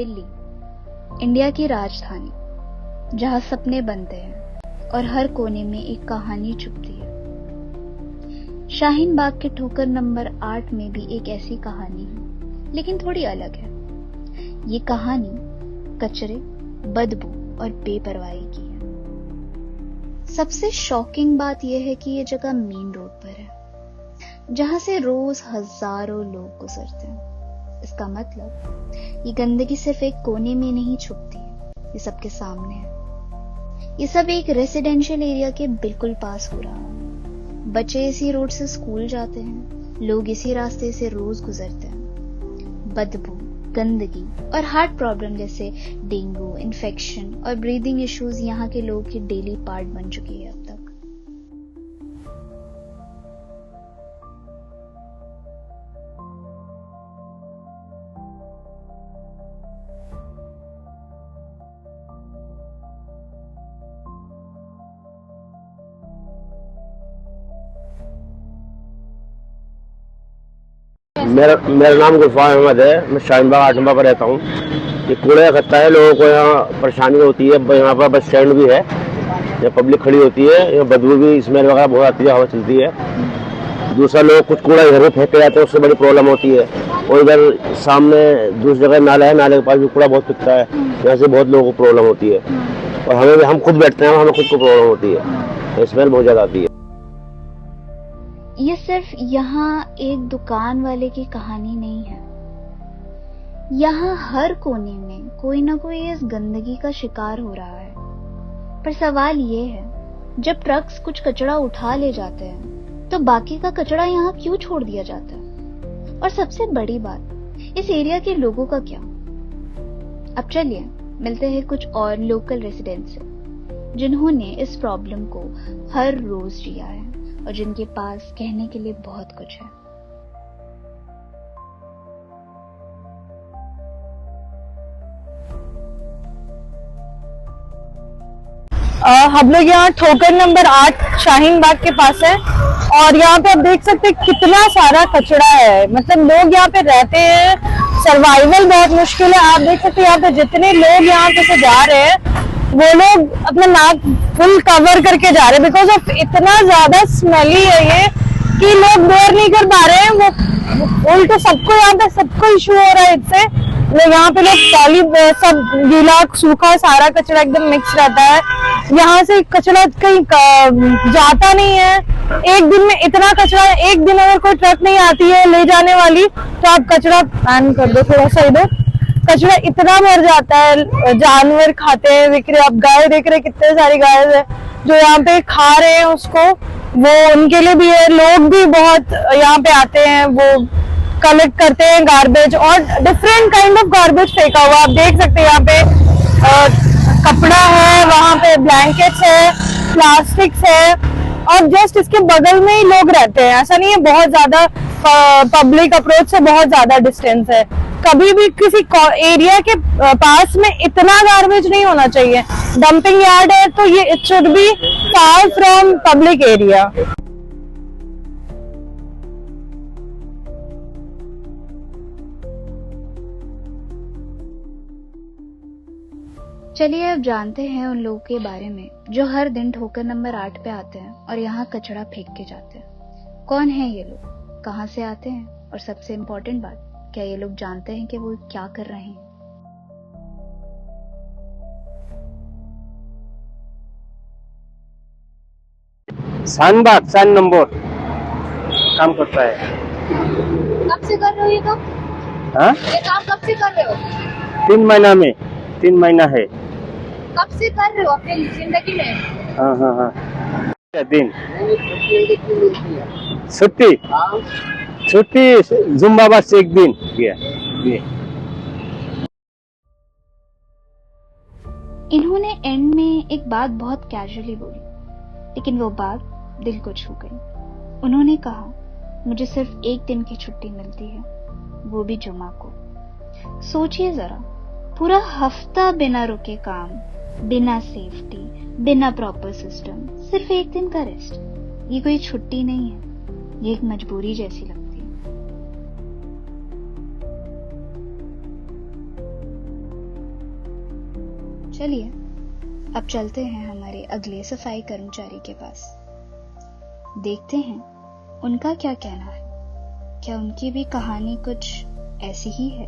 Delhi, India की राजधानी, जहां सपने बनते हैं और हर कोने में एक कहानी छुपती है। शाहीन बाग के ठोकर नंबर 8 में भी एक ऐसी कहानी है, लेकिन थोड़ी अलग है। ये कहानी कचरे, बदबू और बेपरवाही की है। सबसे शॉकिंग बात यह है कि ये जगह मेन रोड पर है, जहां से रोज हजारों लोग गुजरते हैं। इसका मतलब ये गंदगी सिर्फ एक कोने में नहीं छुपती है, ये सबके सामने है। ये सब एक रेसिडेंशियल एरिया के बिल्कुल पास हो रहा है। बच्चे इसी रोड से स्कूल जाते हैं, लोग इसी रास्ते से रोज गुजरते हैं। बदबू, गंदगी और हार्ट प्रॉब्लम जैसे डेंगू, इन्फेक्शन और ब्रीदिंग इश्यूज यहाँ के लोगों की डेली पार्ट बन चुकी है अब तक। मेरा नाम गुलफाम अहमद है। मैं शाहीन बाग 8 नंबर पर रहता हूँ। ये कूड़ा इकट्ठा है, लोगों को यहाँ परेशानी होती है। यहाँ पर बस स्टैंड भी है, यहाँ पब्लिक खड़ी होती है, यहाँ बदबू भी, स्मेल वगैरह बहुत आती है, हवा चलती है। दूसरा, लोग कुछ कूड़ा इधर भी फेंक के जाते हैं, उससे बड़ी प्रॉब्लम होती है। और इधर सामने दूसरी जगह नाला है, नाले के पास भी कूड़ा बहुत फिकता है, यहाँ से बहुत लोगों को प्रॉब्लम होती है। और हम खुद बैठते हैं, हमें खुद को प्रॉब्लम होती है, स्मेल बहुत ज्यादा आती है। ये सिर्फ यहाँ एक दुकान वाले की कहानी नहीं है। यहाँ हर कोने में कोई ना कोई इस गंदगी का शिकार हो रहा है। पर सवाल ये है, जब ट्रक्स कुछ कचरा उठा ले जाते हैं तो बाकी का कचरा यहाँ क्यों छोड़ दिया जाता है? और सबसे बड़ी बात, इस एरिया के लोगों का क्या? अब चलिए मिलते हैं कुछ और लोकल रेसिडेंट्स से, जिन्होंने इस प्रॉब्लम को हर रोज जिया है और जिनके पास कहने के लिए बहुत कुछ है। हम लोग यहाँ ठोकर नंबर 8 शाहीन बाग के पास है और यहाँ पे आप देख सकते हैं कितना सारा कचरा है। मतलब लोग यहाँ पे रहते हैं, सर्वाइवल बहुत मुश्किल है। आप देख सकते हैं यहाँ पे जितने लोग यहाँ पे से जा रहे हैं, वो लोग अपना नाक फुल कवर करके जा रहे हैं, बिकॉज ऑफ इतना ज्यादा स्मेली है ये कि लोग बेयर नहीं कर पा रहे हैं। वो उल्टे सबको यहाँ पे सबको इशू हो रहा है इससे। यहाँ पे लोग सब गीला सूखा सारा कचरा एकदम मिक्स रहता है। यहाँ से कचरा कहीं जाता नहीं है। एक दिन में इतना कचरा, एक दिन अगर कोई ट्रक नहीं आती है ले जाने वाली तो आप कचरा बैन कर दो थोड़ा सा इधर। कचरा इतना भर जाता है, जानवर खाते हैं, देख रहे आप गाय देख रहे कितने सारी गाय है जो यहाँ पे खा रहे हैं उसको, वो उनके लिए भी है। लोग भी बहुत यहाँ पे आते हैं, वो कलेक्ट करते हैं गार्बेज और डिफरेंट काइंड ऑफ गार्बेज फेंका हुआ। आप देख सकते हैं यहाँ पे कपड़ा है, वहां पे ब्लैंकेट्स है, प्लास्टिक्स है और जस्ट इसके बगल में ही लोग रहते हैं। ऐसा नहीं है बहुत ज्यादा पब्लिक अप्रोच से बहुत ज्यादा डिस्टेंस है। कभी भी किसी एरिया के पास में इतना गार्बेज नहीं होना चाहिए। डंपिंग यार्ड है तो ये it should be far from public area. चलिए अब जानते हैं उन लोगों के बारे में जो हर दिन ठोकर नंबर 8 पे आते हैं और यहाँ कचरा फेंक के जाते हैं। कौन है ये लोग, कहाँ से आते हैं और सबसे इम्पोर्टेंट बात, क्या ये लोग जानते हैं कि वो क्या कर रहे हैं? शाहीन बाग 4 नंबर काम करता है। कब से कर रहे हो ये काम? हाँ, ये काम कब से कर रहे हो? 3 महीना में, 3 महीना है। कब से कर रहे हो अपनी जिंदगी में? हाँ। दिन छुट्टी जुम्बाबा से एक दिन गया। इन्होंने एंड में एक बात बहुत कैजुअली बोली, लेकिन वो बात दिल को छू गई। उन्होंने कहा, मुझे सिर्फ एक दिन की छुट्टी मिलती है, वो भी जुमा को। सोचिए जरा, पूरा हफ्ता बिना रुके काम, बिना सेफ्टी, बिना प्रॉपर सिस्टम, सिर्फ एक दिन का रेस्ट। ये कोई छुट्टी नहीं है, ये एक मजबूरी जैसी लगती है। चलिए अब चलते हैं हमारे अगले सफाई कर्मचारी के पास, देखते हैं उनका क्या कहना है। क्या उनकी भी कहानी कुछ ऐसी ही है?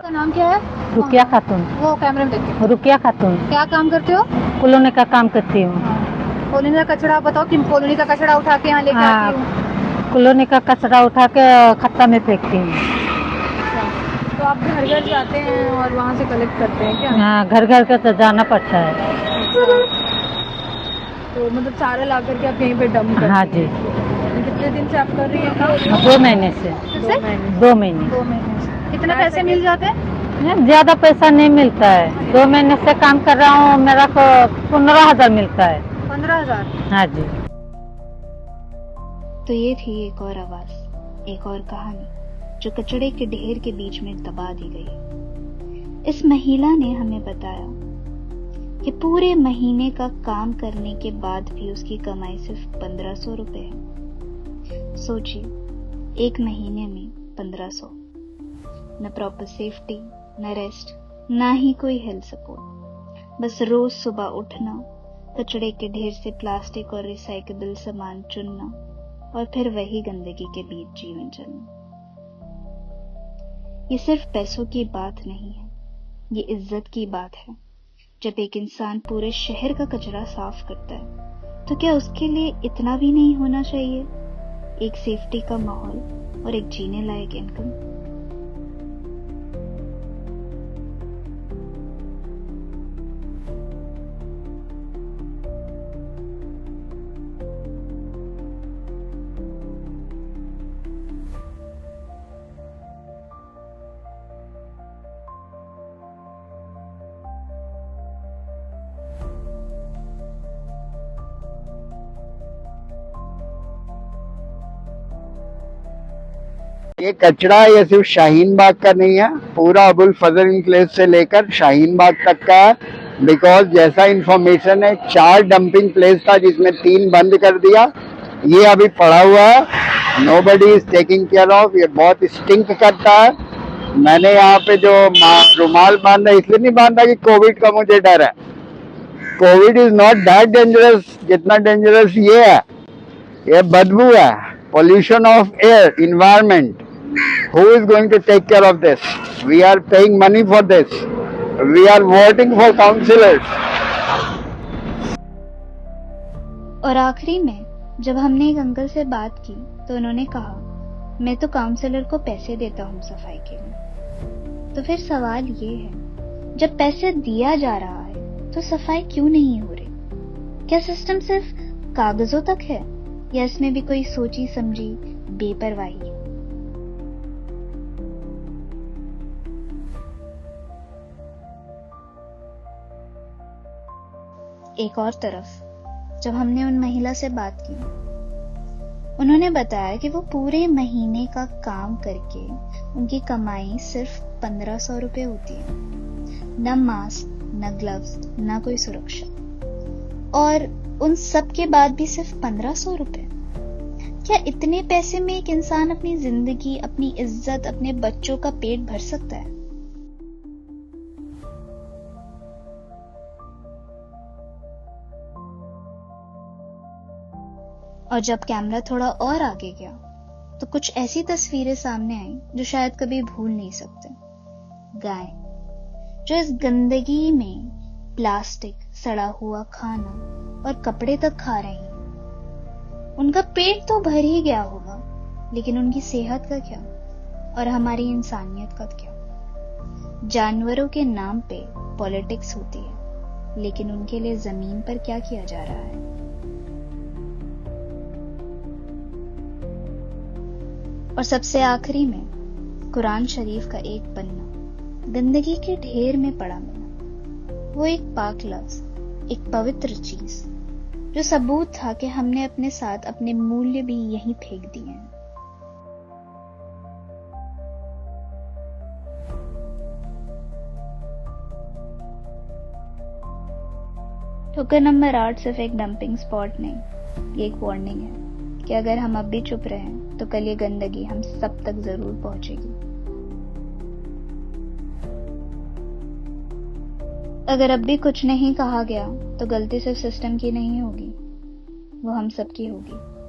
का नाम क्या है? रुकिया खातून। वो कैमरे में देखिए। रुकिया खातून। क्या काम करते हो? कॉलोनी का काम करती हूँ। कॉलोनी का कचरा बताओ कि कॉलोनी का कचरा उठा के यहाँ लेके आती हूँ। कॉलोनी का कचरा उठा के खत्ता में फेंकती हूँ। तो आप घर घर जाते हैं और वहाँ से कलेक्ट करते हैं क्या? हाँ, घर घर के तो जाना पड़ता है। तो मतलब सारा ला करके आप यहीं पे डंप करते हैं? हाँ जी। कितने दिन से आप कर रही हैं काम? 2 महीने से। 2 महीने। 2 महीने से। कितने पैसे मिल जाते हैं? ज्यादा पैसा नहीं मिलता है। 2 महीने से काम कर रहा हूँ, मेरा को 15,000 मिलता है। 15,000? हाँ जी। तो ये थी एक और आवाज, एक और कहानी जो कचड़े के ढेर के बीच में दबा दी गई। इस महिला ने हमें बताया कि पूरे महीने का काम करने के बाद भी उसकी कमाई सिर्फ 1500 रुपए है। सोचिए, एक महीने में 1500, न प्रॉपर सेफ्टी, न रेस्ट, ना ही कोई हेल्थ सपोर्ट, बस रोज सुबह उठना, कचड़े के ढेर से प्लास्टिक और रिसाइकेबल सामान चुनना और फिर वही गंदगी के बीच जीवन चलना। ये सिर्फ पैसों की बात नहीं है, ये इज्जत की बात है। जब एक इंसान पूरे शहर का कचरा साफ करता है तो क्या उसके लिए इतना भी नहीं होना चाहिए? एक सेफ्टी का माहौल और एक जीने लायक इनकम। ये कचरा ये सिर्फ शाहीन बाग का नहीं है, पूरा अबुल फजल इनक्लेव से लेकर शाहीन बाग तक का है। बिकॉज जैसा इंफॉर्मेशन है 4 डंपिंग प्लेस था जिसमें 3 बंद कर दिया, ये अभी पड़ा हुआ है। Nobody is taking care of. ये बहुत स्टिंक करता है। मैंने यहाँ पे जो रुमाल बांधा इसलिए नहीं बांधा कि कोविड का मुझे डर है। Covid is not that dangerous जितना डेंजरस ये है। ये बदबू है, pollution of air, environment. Who is going to take care of this? We are paying money for this. We are voting for councillors. और आखिरी में जब हमने एक अंकल से बात की तो उन्होंने कहा, मैं तो काउंसलर को पैसे देता हूँ सफाई के लिए। तो फिर सवाल ये है, जब पैसे दिया जा रहा है तो सफाई क्यों नहीं हो रही? क्या सिस्टम सिर्फ कागजों तक है या इसमें भी कोई सोची समझी बेपरवाही? एक और तरफ जब हमने उन महिला से बात की, उन्होंने बताया कि वो पूरे महीने का काम करके उनकी कमाई सिर्फ 1500 रुपए होती है। न मास्क, न ग्लव्स, न कोई सुरक्षा, और उन सब के बाद भी सिर्फ 1500 रुपए। क्या इतने पैसे में एक इंसान अपनी जिंदगी, अपनी इज्जत, अपने बच्चों का पेट भर सकता है? और जब कैमरा थोड़ा और आगे गया तो कुछ ऐसी तस्वीरें सामने आई जो शायद कभी भूल नहीं सकते। गाय जो इस गंदगी में प्लास्टिक, सड़ा हुआ खाना और कपड़े तक खा रही हैं। उनका पेट तो भर ही गया होगा, लेकिन उनकी सेहत का क्या और हमारी इंसानियत का क्या? जानवरों के नाम पे पॉलिटिक्स होती है, लेकिन उनके लिए जमीन पर क्या किया जा रहा है? और सबसे आखिरी में कुरान शरीफ का एक पन्ना गंदगी के ढेर में पड़ा मिला। वो एक पाक लफ्ज, एक पवित्र चीज जो सबूत था कि हमने अपने साथ अपने मूल्य भी यहीं फेंक दिए हैं। ठोकर नंबर 8 सिर्फ एक डंपिंग स्पॉट नहीं, ये एक वार्निंग है कि अगर हम अब भी चुप रहें तो कल ये गंदगी हम सब तक जरूर पहुंचेगी। अगर अब भी कुछ नहीं कहा गया तो गलती सिर्फ सिस्टम की नहीं होगी, वो हम सबकी होगी।